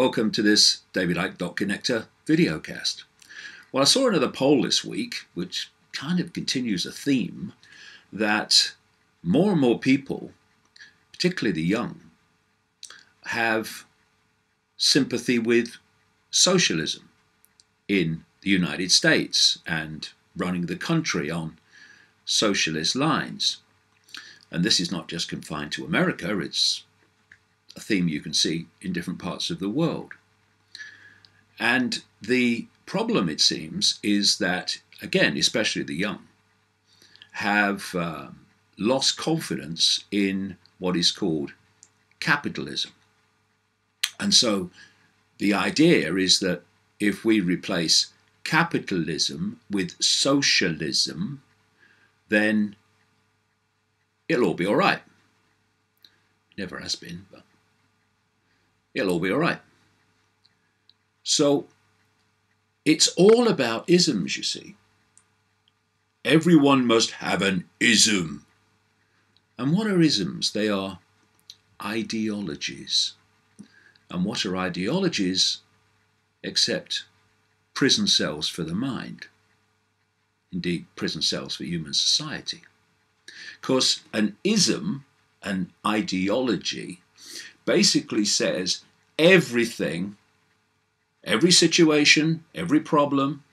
welcome to this David Icke Connector videocast. Well, I saw another poll this week, which kind of continues a theme that more and more people, particularly the young, have sympathy with socialism in the United States and running the country on socialist lines. And this is not just confined to America, it's a theme you can see in different parts of the world. And the problem, it seems, is that, again, especially the young, have lost confidence in what is called capitalism. And so the idea is that if we replace capitalism with socialism, then it'll all be all right. Never has been, but it'll all be all right. So it's all about isms, you see. Everyone must have an ism. And what are isms? They are ideologies. And what are ideologies except prison cells for the mind? Indeed, prison cells for human society. Because an ism, an ideology, basically says everything, every situation, every problem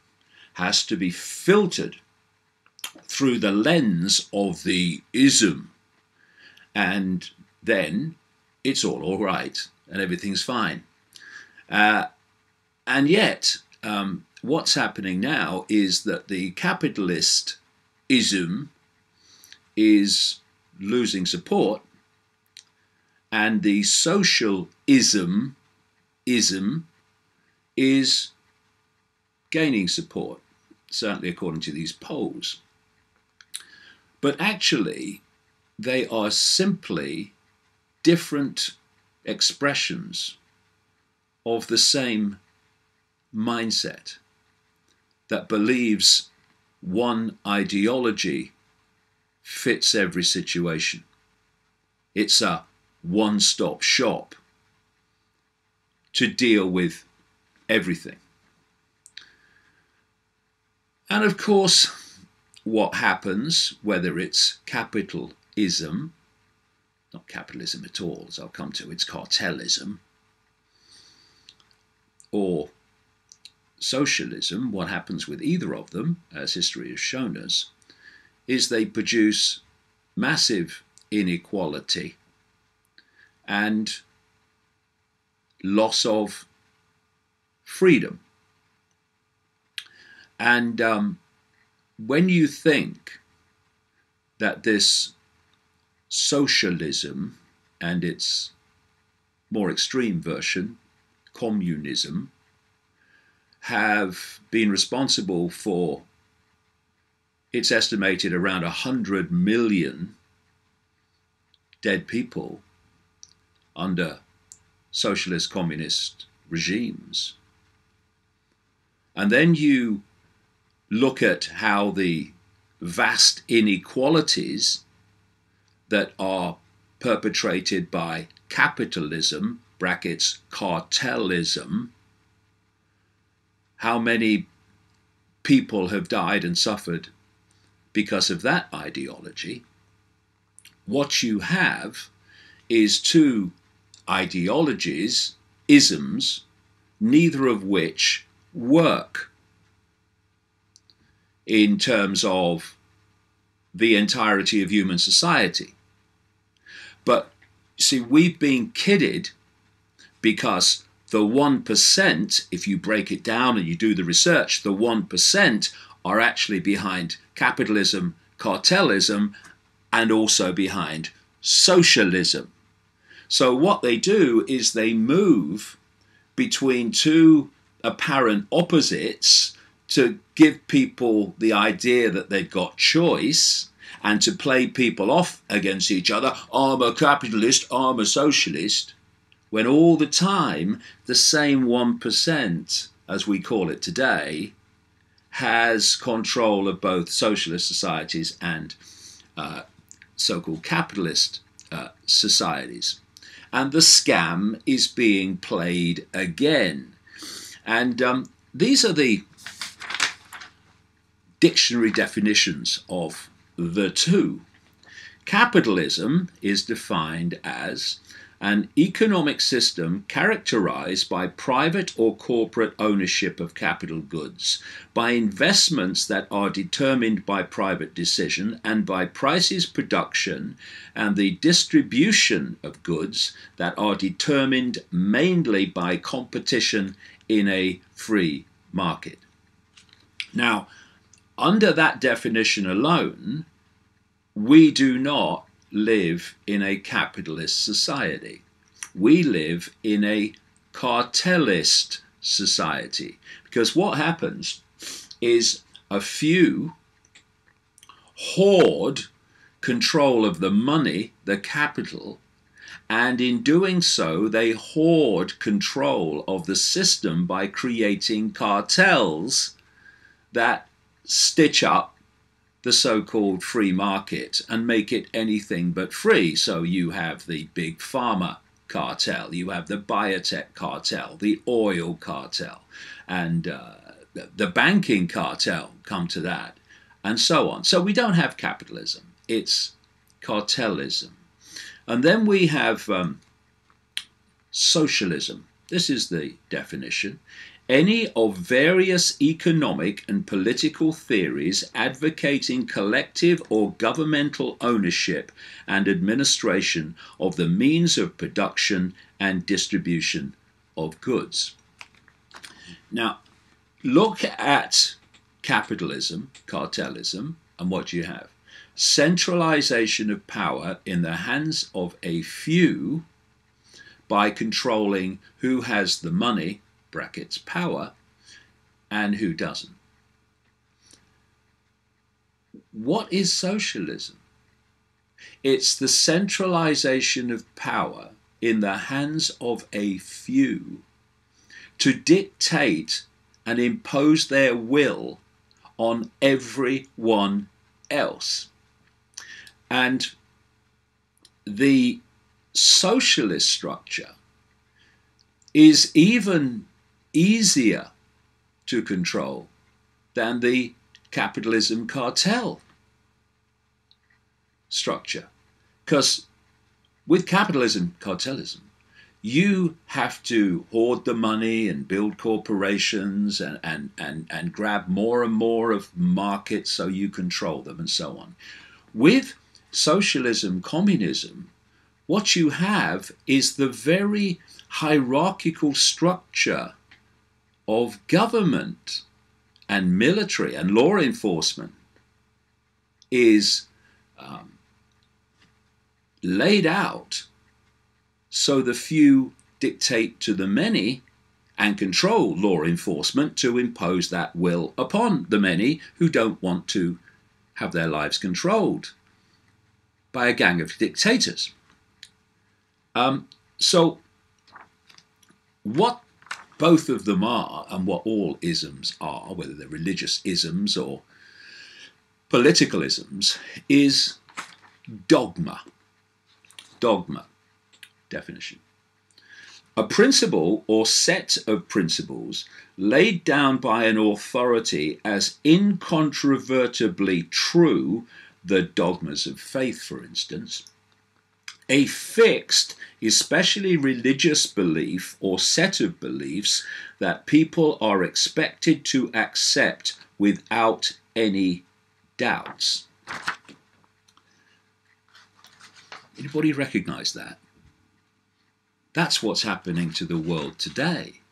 has to be filtered through the lens of the ism. And then it's all right and everything's fine. And yet, what's happening now is that the capitalist ism is losing support, and the social ism is gaining support, certainly according to these polls. But actually, they are simply different expressions of the same mindset that believes one ideology fits every situation. It's a one-stop shop to deal with everything. And of course, what happens, whether it's capitalism, not capitalism at all, as I'll come to, it's cartelism, or socialism, what happens with either of them, as history has shown us, is they produce massive inequality and loss of freedom. And when you think that this socialism and its more extreme version, communism, have been responsible for, it's estimated, around 100 million dead people under socialist communist regimes. And then you look at how the vast inequalities that are perpetrated by capitalism, brackets cartelism, how many people have died and suffered because of that ideology. What you have is two ideologies, isms, neither of which work in terms of the entirety of human society. But see, we've been kidded because the 1%, if you break it down and you do the research, the 1% are actually behind capitalism, cartelism, and also behind socialism. So what they do is they move between two apparent opposites to give people the idea that they've got choice and to play people off against each other. I'm a capitalist, I'm a socialist, when all the time the same 1%, as we call it today, has control of both socialist societies and so-called capitalist societies. and the scam is being played again. And these are the dictionary definitions of the two. Capitalism is defined as an economic system characterized by private or corporate ownership of capital goods, by investments that are determined by private decision, and by prices, production, and the distribution of goods that are determined mainly by competition in a free market. Now, under that definition alone, we do not live in a capitalist society. We live in a cartelist society, because what happens is a few hoard control of the money, the capital, and in doing so they hoard control of the system by creating cartels that stitch up the so-called free market and make it anything but free. So you have the big pharma cartel, you have the biotech cartel, the oil cartel, and the banking cartel, come to that, and so on. So we don't have capitalism, it's cartelism. And then we have socialism. This is the definition. Any of various economic and political theories advocating collective or governmental ownership and administration of the means of production and distribution of goods. Now, look at capitalism, cartelism, and what you have. Centralization of power in the hands of a few by controlling who has the money, brackets power, and who doesn't. What is socialism? It's the centralization of power in the hands of a few to dictate and impose their will on everyone else. And the socialist structure is even easier to control than the capitalism cartel structure. Because with capitalism cartelism, you have to hoard the money and build corporations and grab more and more of markets so you control them and so on. With socialism, communism, what you have is the very hierarchical structure of government and military and law enforcement is laid out so the few dictate to the many and control law enforcement to impose that will upon the many who don't want to have their lives controlled by a gang of dictators. So what both of them are, and what all isms are, whether they're religious isms or political isms, is dogma. Dogma, definition. A principle or set of principles laid down by an authority as incontrovertibly true, the dogmas of faith, for instance. A fixed, especially religious belief or set of beliefs that people are expected to accept without any doubts. Anybody recognize that? That's what's happening to the world today.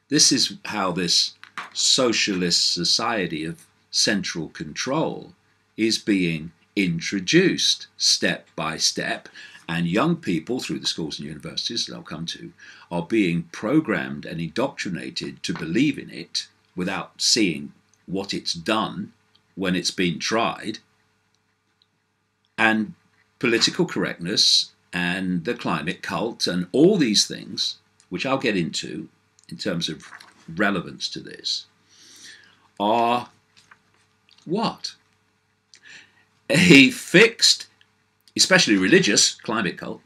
This is how this socialist society of central control is being introduced step by step, and young people through the schools and universities that I'll come to are being programmed and indoctrinated to believe in it without seeing what it's done when it's been tried. And political correctness and the climate cult and all these things, which I'll get into in terms of relevance to this, are what? A fixed, especially religious, climate cult,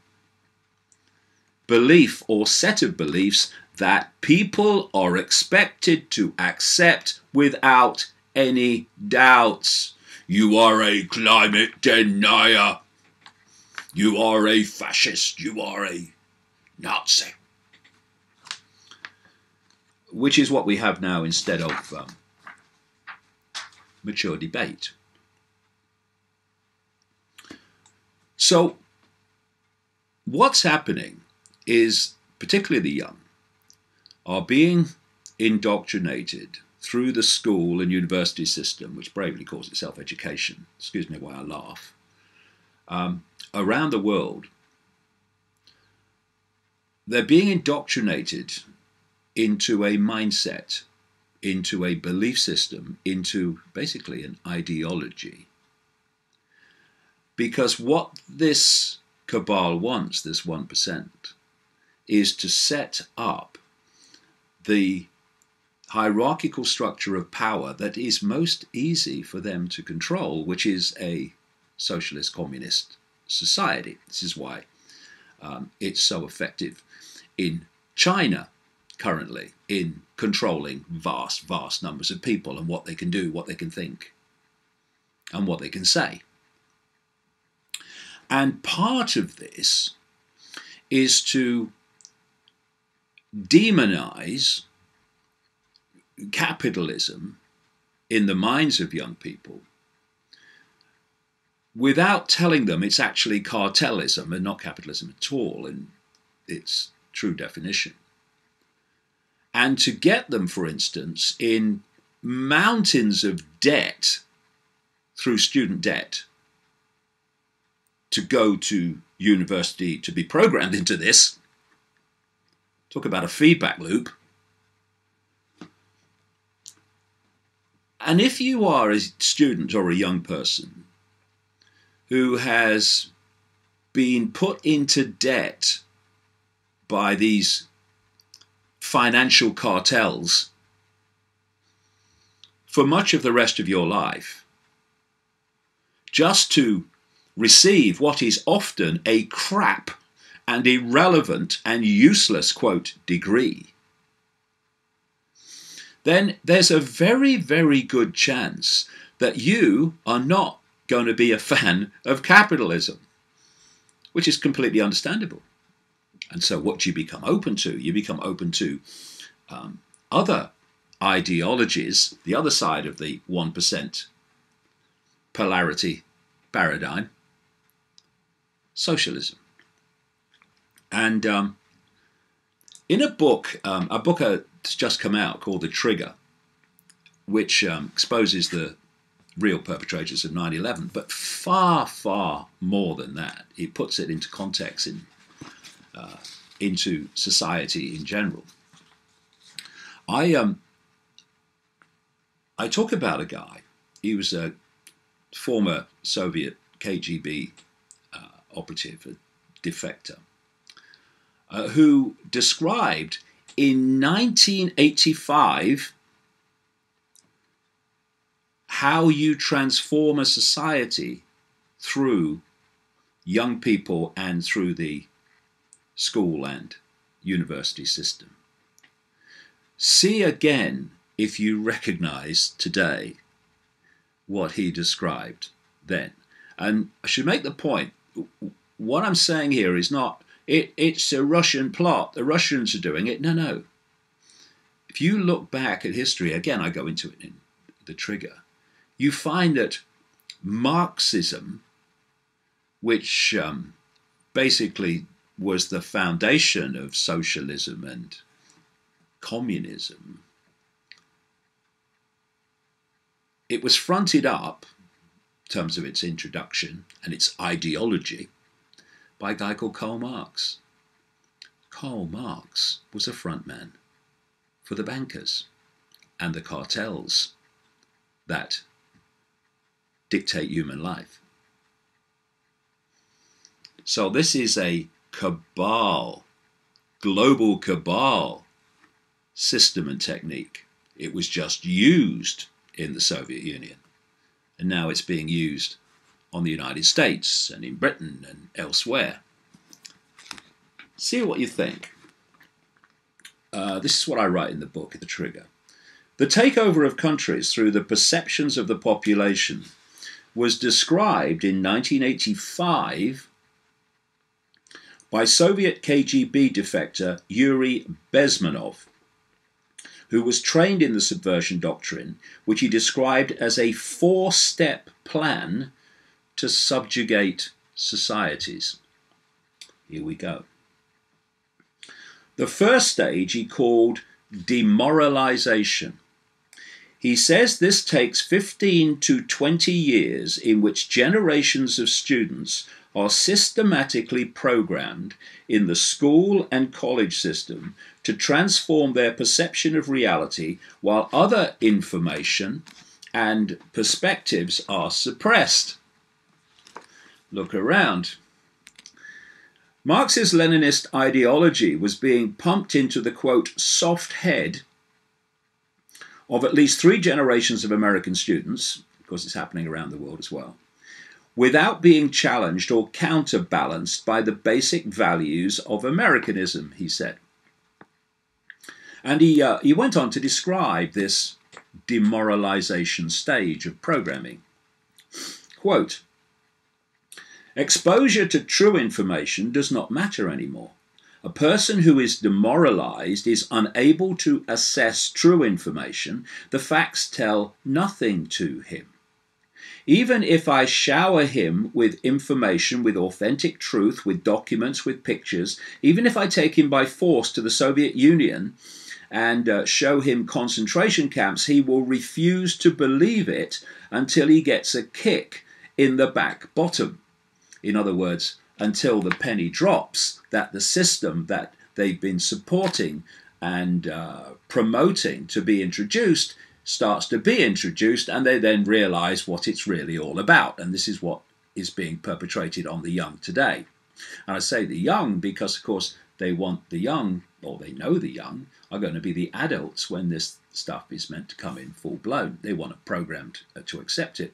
belief or set of beliefs that people are expected to accept without any doubts. You are a climate denier. You are a fascist. You are a Nazi. Which is what we have now instead of mature debate. So what's happening is, particularly the young, are being indoctrinated through the school and university system, which bravely calls itself education, excuse me while I laugh, around the world. They're being indoctrinated into a mindset, into a belief system, into basically an ideology. Because what this cabal wants, this 1%, is to set up the hierarchical structure of power that is most easy for them to control, which is a socialist communist society. This is why it's so effective in China currently in controlling vast, vast numbers of people and what they can do, what they can think, and what they can say. And part of this is to demonize capitalism in the minds of young people without telling them it's actually cartelism and not capitalism at all in its true definition. And to get them, for instance, in mountains of debt through student debt to go to university to be programmed into this. Talk about a feedback loop. And if you are a student or a young person who has been put into debt by these financial cartels for much of the rest of your life, just to receive what is often a crap and irrelevant and useless, quote, degree, then there's a very, very good chance that you are not going to be a fan of capitalism, which is completely understandable. And so what you become open to, you become open to other ideologies, the other side of the 1% polarity paradigm, socialism. And in a book that's just come out called The Trigger, which exposes the real perpetrators of 9/11, but far, far more than that. It puts it into context into society in general. I talk about a guy. He was a former Soviet KGB operative, a defector, who described in 1985 how you transform a society through young people and through the school and university system. See again if you recognize today what he described then. And I should make the point, what I'm saying here is not, it's a Russian plot, the Russians are doing it. No, no. If you look back at history, again, I go into it in The Trigger, you find that Marxism, which basically was the foundation of socialism and communism, it was fronted up, in terms of its introduction and its ideology, by a guy called Karl Marx. Karl Marx was a frontman for the bankers and the cartels that dictate human life. So this is a cabal, global cabal system and technique. It was just used in the Soviet Union, and now it's being used on the United States and in Britain and elsewhere. See what you think. This is what I write in the book, The Trigger. The takeover of countries through the perceptions of the population was described in 1985 by Soviet KGB defector Yuri Bezmenov, who was trained in the subversion doctrine, which he described as a 4-step plan to subjugate societies. Here we go. The first stage he called demoralization. He says this takes 15 to 20 years in which generations of students are systematically programmed in the school and college system to transform their perception of reality while other information and perspectives are suppressed. Look around. Marxist-Leninist ideology was being pumped into the, quote, soft head of at least 3 generations of American students, because it's happening around the world as well, without being challenged or counterbalanced by the basic values of Americanism, he said. And he went on to describe this demoralization stage of programming. Quote, exposure to true information does not matter anymore. A person who is demoralized is unable to assess true information. The facts tell nothing to him. Even if I shower him with information, with authentic truth, with documents, with pictures, even if I take him by force to the Soviet Union and show him concentration camps, he will refuse to believe it until he gets a kick in the back bottom. In other words, until the penny drops that the system that they've been supporting and promoting to be introduced starts to be introduced, and they then realize what it's really all about. And this is what is being perpetrated on the young today. And I say the young because, of course, they want the young, or they know the young, are going to be the adults when this stuff is meant to come in full blown. They want it programmed to accept it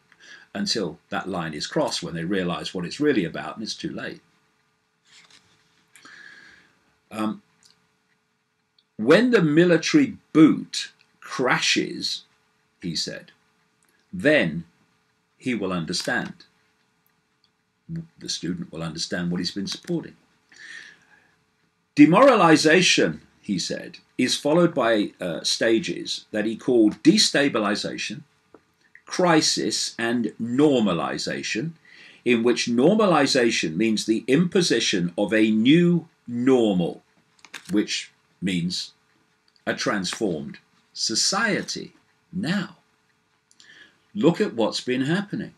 until that line is crossed when they realize what it's really about, and it's too late. When the military boot crashes, he said, then he will understand. The student will understand what he's been supporting. Demoralization, he said, is followed by stages that he called destabilization, crisis, and normalization, in which normalization means the imposition of a new normal, which means a transformed society. Now, look at what's been happening.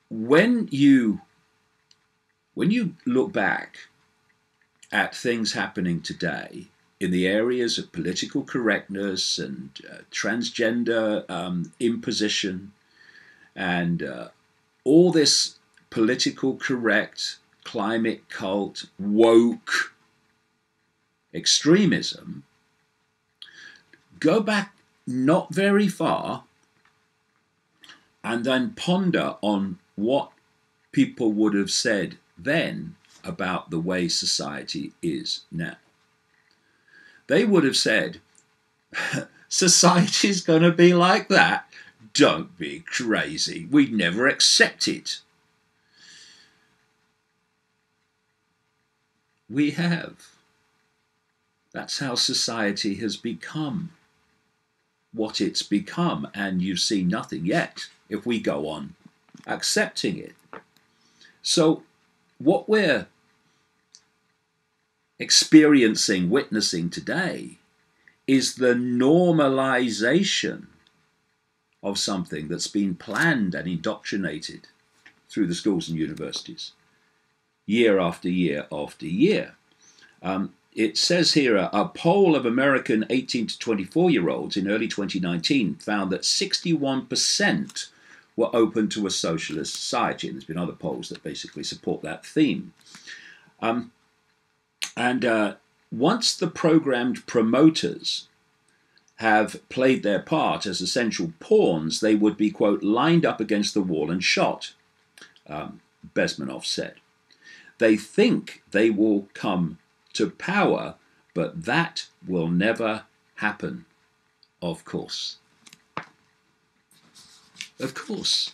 When you look back at things happening today in the areas of political correctness and transgender imposition and all this political correct, climate cult, woke extremism, go back not very far and then ponder on what people would have said then about the way society is now. They would have said, society's going to be like that? Don't be crazy. We'd never accept it. We have. That's how society has become what it's become, and you see nothing yet if we go on accepting it. So what we're experiencing, witnessing today is the normalization of something that's been planned and indoctrinated through the schools and universities year after year after year. It says here a poll of American 18 to 24-year-olds in early 2019 found that 61% were open to a socialist society. And there's been other polls that basically support that theme. Once the programmed promoters have played their part as essential pawns, they would be, quote, lined up against the wall and shot, Bezmenov said. They think they will come to power, but that will never happen, of course. Of course.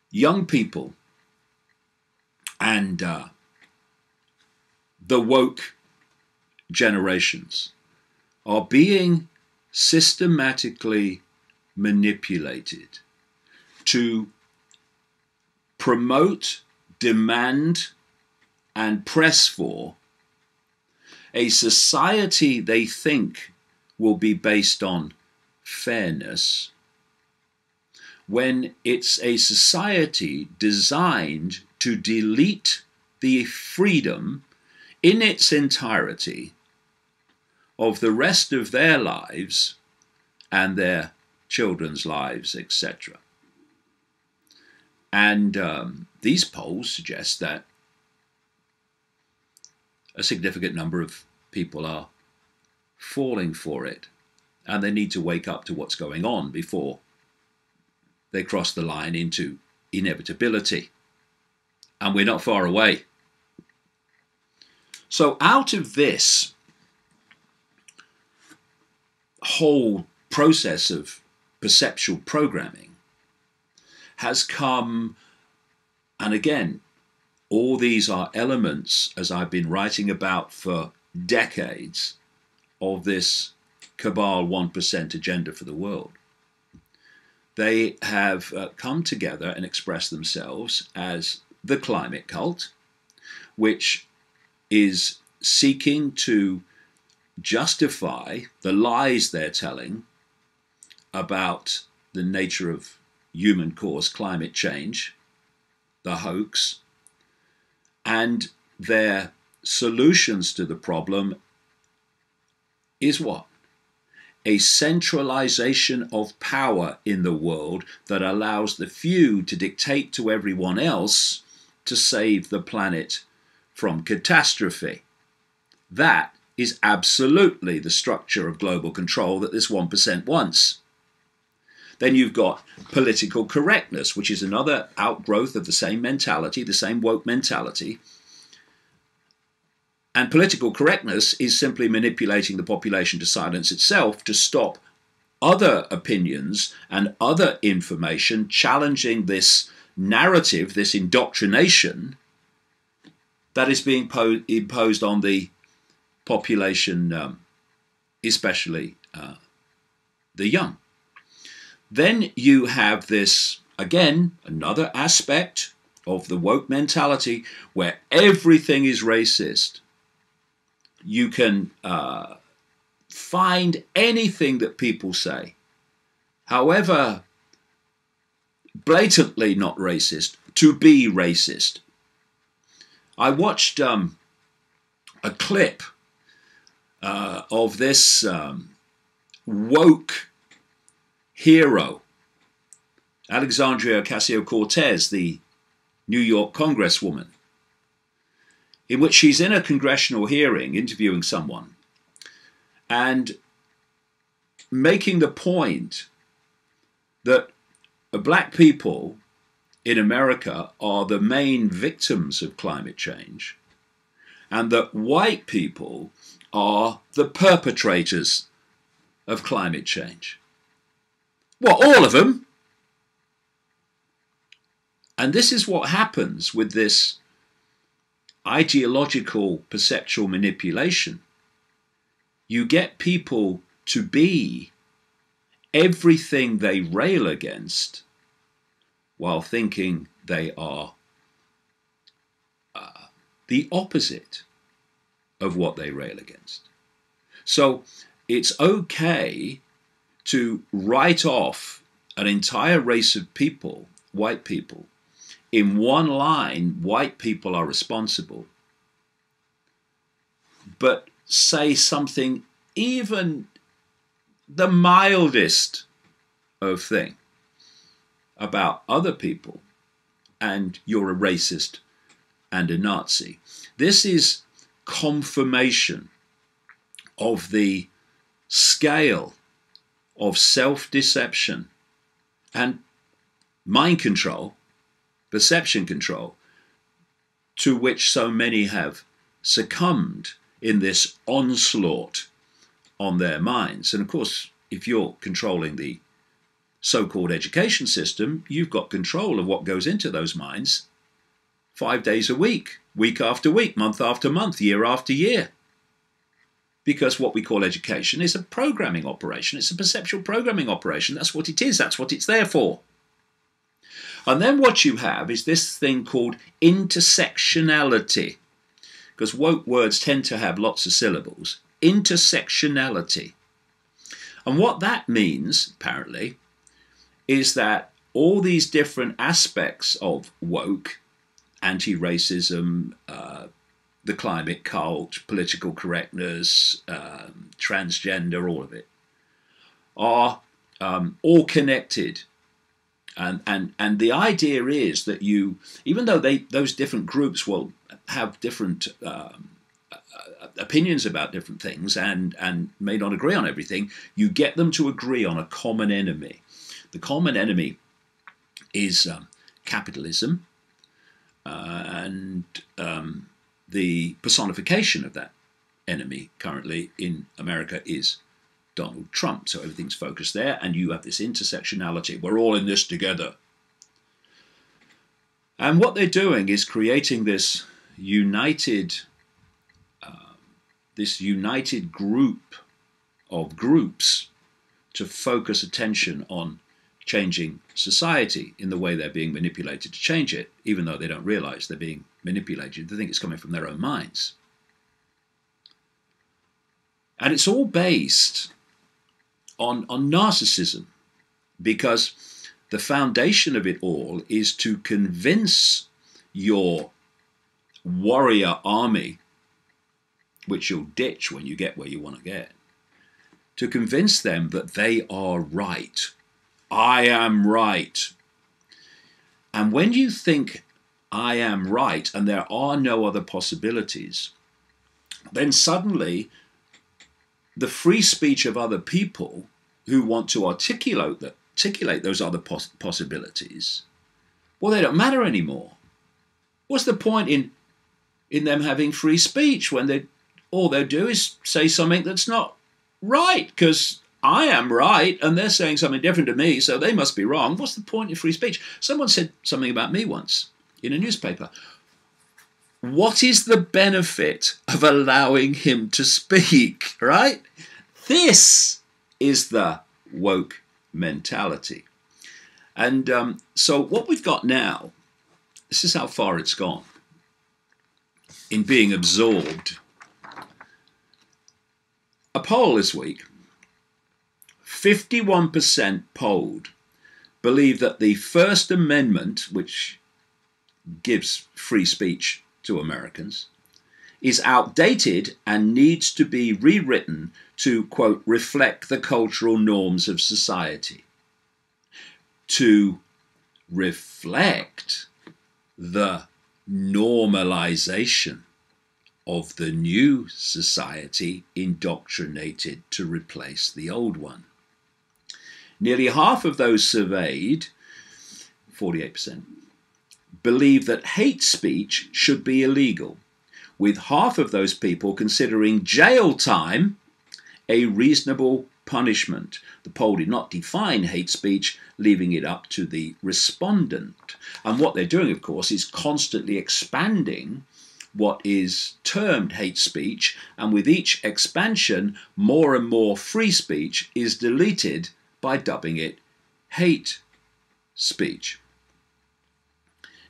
Young people and the woke generations are being systematically manipulated to promote, demand, and press for a society they think will be based on fairness, when it's a society designed to delete the freedom in its entirety of the rest of their lives and their children's lives, etc. And these polls suggest that a significant number of people are falling for it, and they need to wake up to what's going on before they cross the line into inevitability. And we're not far away. So out of this whole process of perceptual programming has come, and again, all these are elements, as I've been writing about for decades, of this cabal 1% agenda for the world. They have come together and expressed themselves as the climate cult, which is seeking to justify the lies they're telling about the nature of human-caused climate change, the hoax, and their solutions to the problem is what? A centralization of power in the world that allows the few to dictate to everyone else to save the planet from catastrophe. That is absolutely the structure of global control that this 1% wants. Then you've got political correctness, which is another outgrowth of the same mentality, the same woke mentality. And political correctness is simply manipulating the population to silence itself, to stop other opinions and other information challenging this narrative, this indoctrination that is being imposed on the population, especially the young. Then you have this, again, another aspect of the woke mentality where everything is racist. You can find anything that people say, however blatantly not racist, to be racist. I watched a clip of this woke hero, Alexandria Ocasio-Cortez, the New York Congresswoman, in which she's in a congressional hearing interviewing someone and making the point that black people in America are the main victims of climate change and that white people are the perpetrators of climate change. Well, all of them. And this is what happens with this ideological perceptual manipulation. You get people to be everything they rail against while thinking they are the opposite of what they rail against. So it's okay to write off an entire race of people, white people, in one line, white people are responsible, but say something even the mildest of thing about other people, and you're a racist and a Nazi. This is confirmation of the scale of self-deception and mind control, perception control, to which so many have succumbed in this onslaught on their minds. And of course, if you're controlling the so-called education system, you've got control of what goes into those minds 5 days a week, week after week, month after month, year after year. Because what we call education is a programming operation. It's a perceptual programming operation. That's what it is. That's what it's there for. And then what you have is this thing called intersectionality. Because woke words tend to have lots of syllables. Intersectionality. And what that means, apparently, is that all these different aspects of woke, anti-racism, the climate cult, political correctness, transgender, all of it, are all connected. And the idea is that you, even though those different groups will have different opinions about different things and may not agree on everything, you get them to agree on a common enemy. The common enemy is capitalism, and the personification of that enemy currently in America is Donald Trump. So everything's focused there, and you have this intersectionality. We're all in this together. And what they're doing is creating this united group of groups to focus attention on changing society in the way they're being manipulated to change it, even though they don't realize they're being manipulated. They think it's coming from their own minds. And it's all based on narcissism, because the foundation of it all is to convince your warrior army, which you'll ditch when you get where you want to get, to convince them that they are right. I am right. And when you think I am right and there are no other possibilities, then suddenly the free speech of other people who want to articulate those other possibilities, well, they don't matter anymore. What's the point in them having free speech when all they do is say something that's not right? Because I am right and they're saying something different to me, so they must be wrong. What's the point in free speech? Someone said something about me once in a newspaper. What is the benefit of allowing him to speak, right? This is the woke mentality. And so what we've got now, this is how far it's gone in being absorbed. A poll this week, 51% polled believe that the First Amendment, which gives free speech to Americans, is outdated and needs to be rewritten to, quote, reflect the cultural norms of society. To reflect the normalization of the new society indoctrinated to replace the old one. Nearly half of those surveyed, 48%, believe that hate speech should be illegal, with half of those people considering jail time a reasonable punishment. The poll did not define hate speech, leaving it up to the respondent. And what they're doing, of course, is constantly expanding what is termed hate speech, and with each expansion, more and more free speech is deleted by dubbing it hate speech.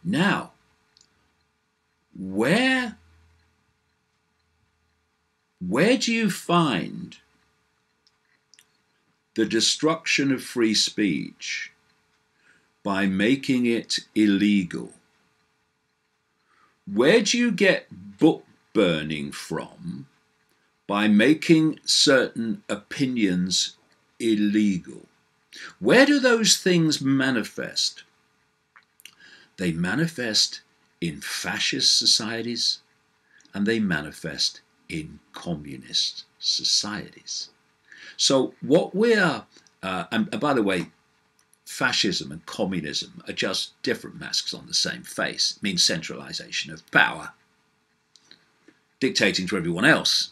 Now, where do you find the destruction of free speech by making it illegal? Where do you get book burning from by making certain opinions illegal? Where do those things manifest? They manifest in fascist societies and they manifest in communist societies. So what we're, and by the way, fascism and communism are just different masks on the same face. It means centralization of power, dictating to everyone else.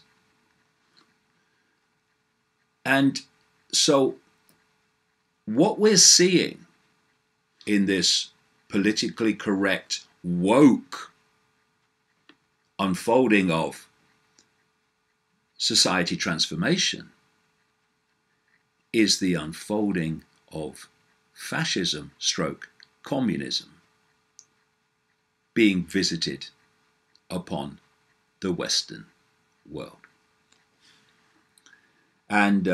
And so what we're seeing in this politically correct, woke unfolding of society transformation is the unfolding of fascism stroke communism being visited upon the Western world. And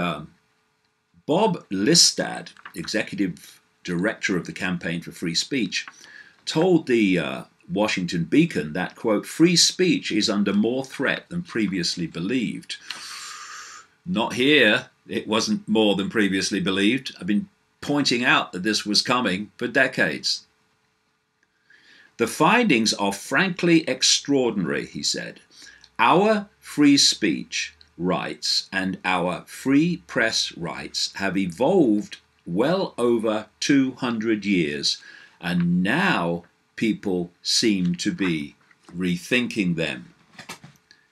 Bob Listad, executive director of the Campaign for Free Speech, told the Washington Beacon that, quote, free speech is under more threat than previously believed. Not here. It wasn't more than previously believed. I've been pointing out that this was coming for decades. The findings are frankly extraordinary, he said. Our free speech rights and our free press rights have evolved well over 200 years, and now people seem to be rethinking them.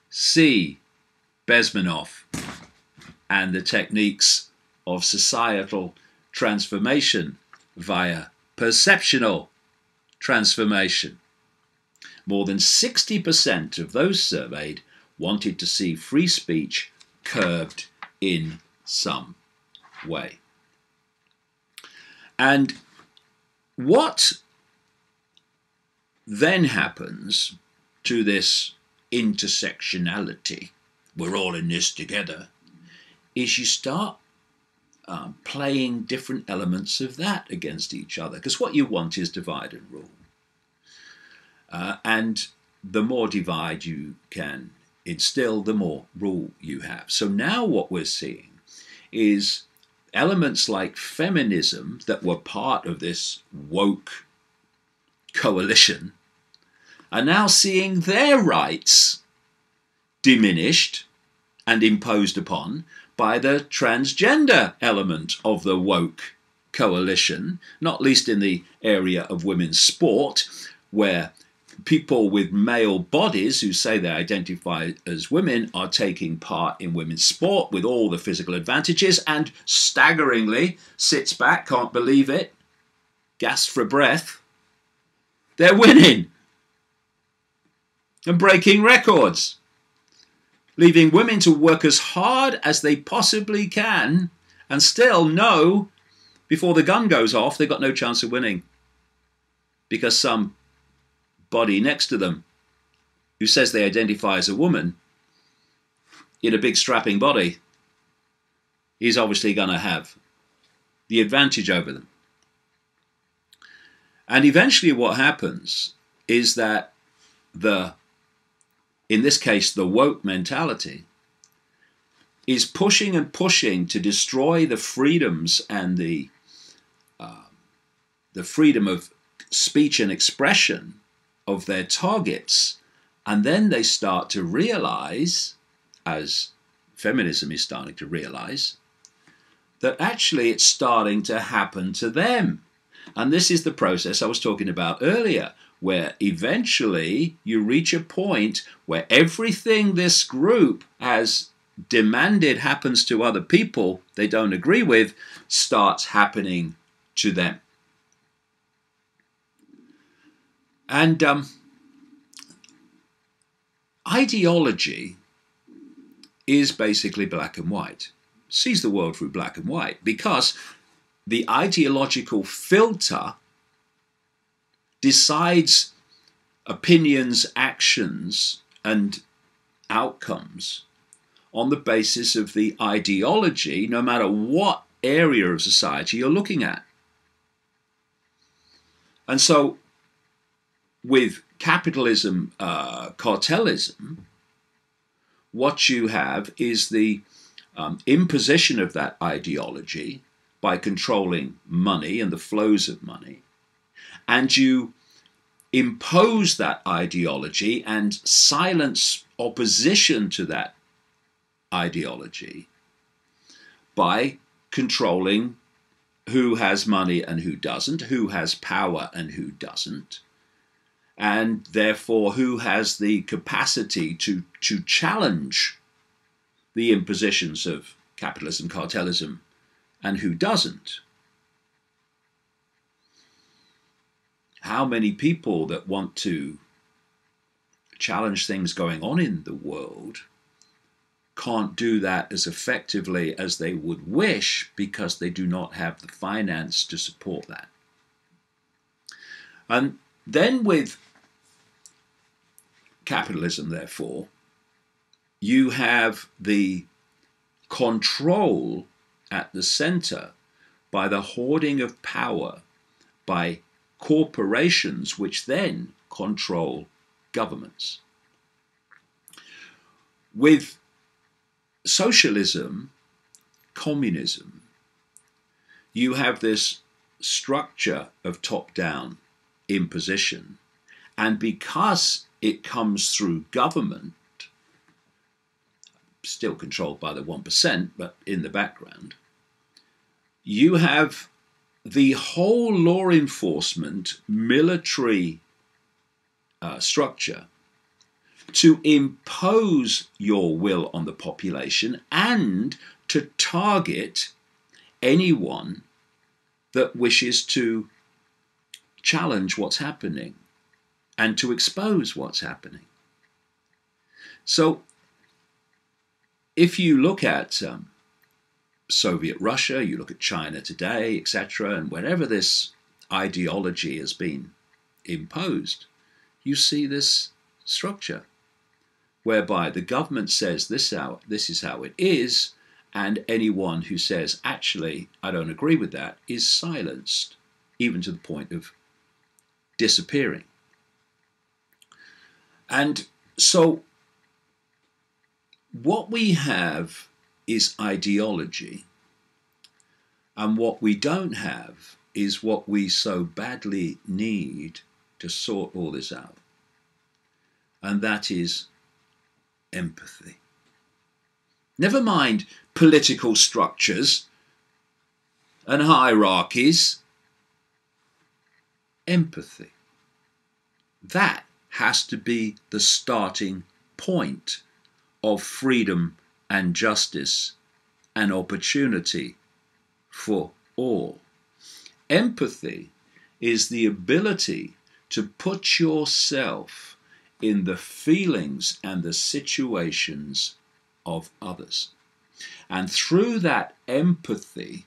See Bezmenov and the techniques of societal transformation via perceptual transformation. More than 60% of those surveyed wanted to see free speech curbed in some way. And what then happens to this intersectionality, we're all in this together, is you start playing different elements of that against each other. Because what you want is divide and rule. And the more divide you can instill, the more rule you have. So now what we're seeing is elements like feminism that were part of this woke coalition are now seeing their rights diminished and imposed upon by the transgender element of the woke coalition, not least in the area of women's sport, where people with male bodies who say they identify as women are taking part in women's sport with all the physical advantages and staggeringly sits back, can't believe it, gasps for breath. They're winning and breaking records, leaving women to work as hard as they possibly can and still know before the gun goes off they've got no chance of winning because some body next to them who says they identify as a woman in a big strapping body is obviously going to have the advantage over them. And eventually what happens is that in this case, the woke mentality is pushing and pushing to destroy the freedoms and the freedom of speech and expression of their targets. And then they start to realize, as feminism is starting to realize, that actually it's starting to happen to them. And this is the process I was talking about earlier, where eventually you reach a point where everything this group has demanded happens to other people they don't agree with starts happening to them. And ideology is basically black and white, sees the world through black and white, because the ideological filter decides opinions, actions, and outcomes on the basis of the ideology, no matter what area of society you're looking at. And so with capitalism, cartelism, what you have is the imposition of that ideology by controlling money and the flows of money. And you impose that ideology and silence opposition to that ideology by controlling who has money and who doesn't, who has power and who doesn't, and therefore who has the capacity to challenge the impositions of capitalism, cartelism, and who doesn't. How many people that want to challenge things going on in the world can't do that as effectively as they would wish because they do not have the finance to support that. And then with capitalism, therefore, you have the control at the center by the hoarding of power by corporations, which then control governments. With socialism, communism, you have this structure of top-down imposition, and because it comes through government, still controlled by the 1%, but in the background, you have the whole law enforcement military structure to impose your will on the population and to target anyone that wishes to challenge what's happening and to expose what's happening. So if you look at Soviet Russia, you look at China today, etc., and wherever this ideology has been imposed, you see this structure whereby the government says this is how it is, and anyone who says, actually, I don't agree with that, is silenced, even to the point of disappearing. And so what we have is ideology, and what we don't have is what we so badly need to sort all this out, and that is empathy. Never mind political structures and hierarchies. Empathy. That has to be the starting point of freedom and justice and opportunity for all. Empathy is the ability to put yourself in the feelings and the situations of others. And through that empathy,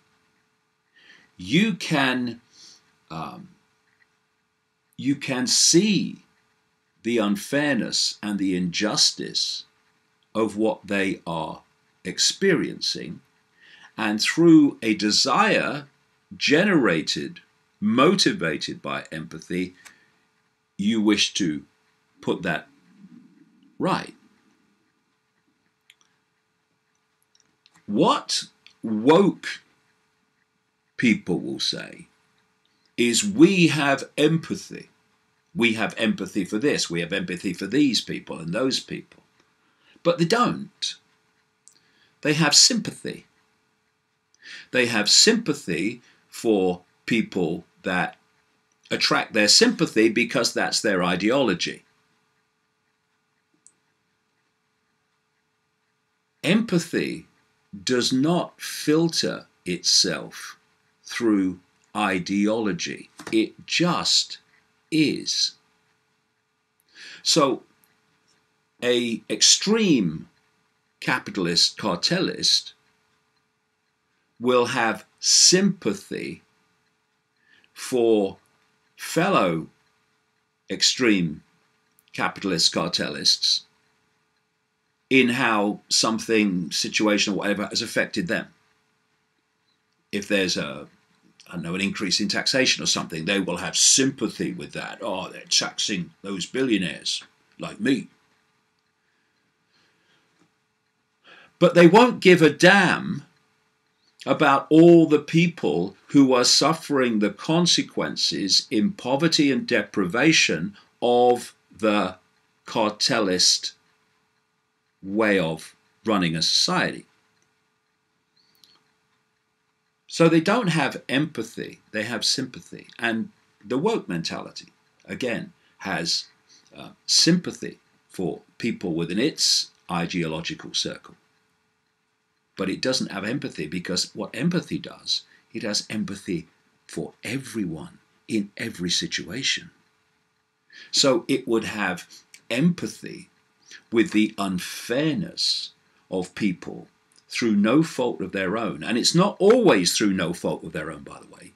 you can see the unfairness and the injustice of what they are experiencing, and through a desire generated, motivated by empathy, you wish to put that right. What woke people will say is, we have empathy. We have empathy for this. We have empathy for these people and those people. But they don't. They have sympathy. They have sympathy for people that attract their sympathy because that's their ideology. Empathy does not filter itself through ideology. It just is. So, an extreme capitalist cartelist will have sympathy for fellow extreme capitalist cartelists in how something, situation or whatever, has affected them. If there's an increase in taxation or something, they will have sympathy with that. Oh, they're taxing those billionaires like me. But they won't give a damn about all the people who are suffering the consequences in poverty and deprivation of the cartelist way of running a society. So they don't have empathy, they have sympathy. And the woke mentality, again, has sympathy for people within its ideological circle. But it doesn't have empathy, because what empathy does, it has empathy for everyone in every situation. So it would have empathy with the unfairness of people through no fault of their own. And it's not always through no fault of their own, by the way.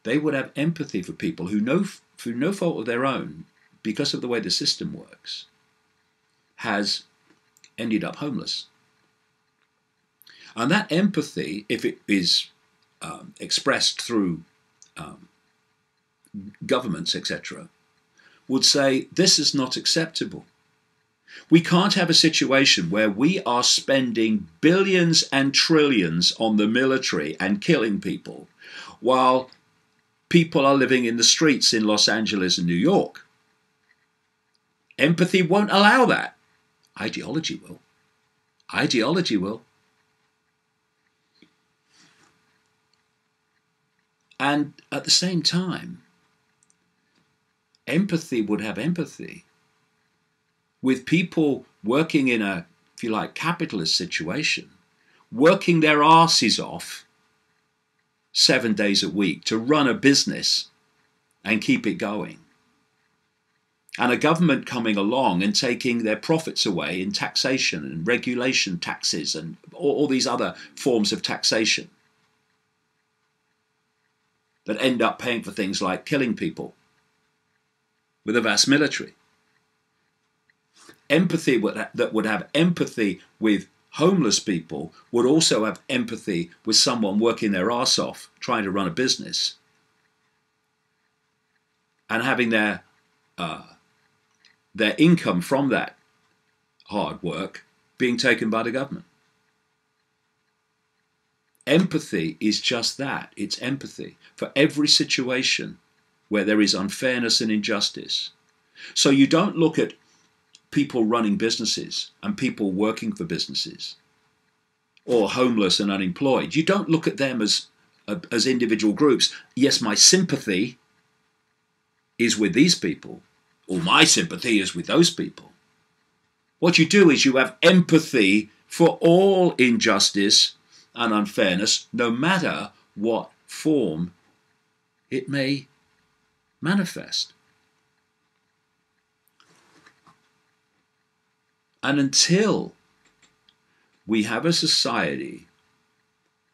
They would have empathy for people who, through no fault of their own, because of the way the system works, has ended up homeless. And that empathy, if it is expressed through governments, etc., would say, this is not acceptable. We can't have a situation where we are spending billions and trillions on the military and killing people, while people are living in the streets in Los Angeles and New York. Empathy won't allow that. Ideology will. Ideology will. And at the same time, empathy would have empathy with people working in a, if you like, capitalist situation, working their asses off 7 days a week to run a business and keep it going. And a government coming along and taking their profits away in taxation and regulation taxes and all these other forms of taxation that end up paying for things like killing people with a vast military. Empathy that would have empathy with homeless people would also have empathy with someone working their arse off trying to run a business and having their income from that hard work being taken by the government. Empathy is just that. It's empathy for every situation where there is unfairness and injustice. So you don't look at people running businesses and people working for businesses, or homeless and unemployed. You don't look at them as individual groups. Yes, my sympathy is with these people, or my sympathy is with those people. What you do is you have empathy for all injustice and unfairness, no matter what form it may manifest. And until we have a society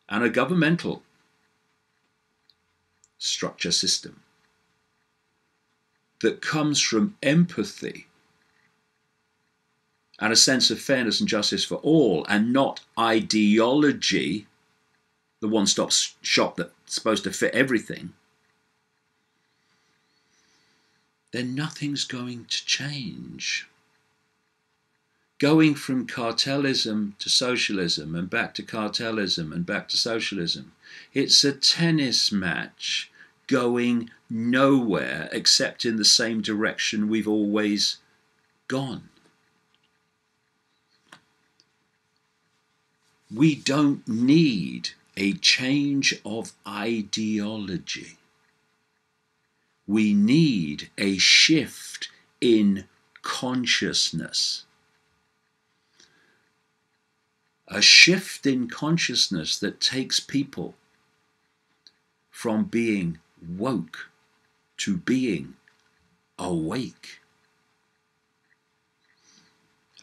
and a governmental structure system that comes from empathy and a sense of fairness and justice for all, and not ideology, the one-stop shop that's supposed to fit everything, then nothing's going to change. Going from cartelism to socialism and back to cartelism and back to socialism, it's a tennis match going nowhere except in the same direction we've always gone. We don't need a change of ideology. We need a shift in consciousness. A shift in consciousness that takes people from being woke to being awake.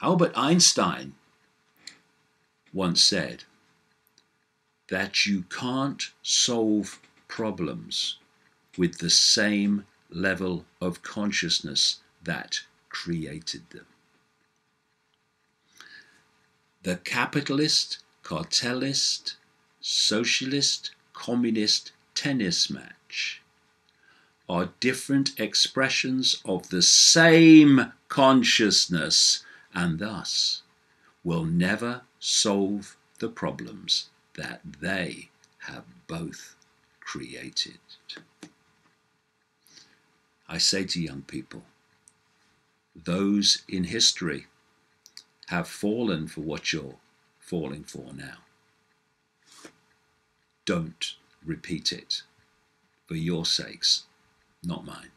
Albert Einstein once said that you can't solve problems with the same level of consciousness that created them. The capitalist, cartelist, socialist, communist tennis match are different expressions of the same consciousness, and thus will never solve the problems that they have both created. I say to young people, those in history have fallen for what you're falling for now. don't repeat it for your sakes, not mine.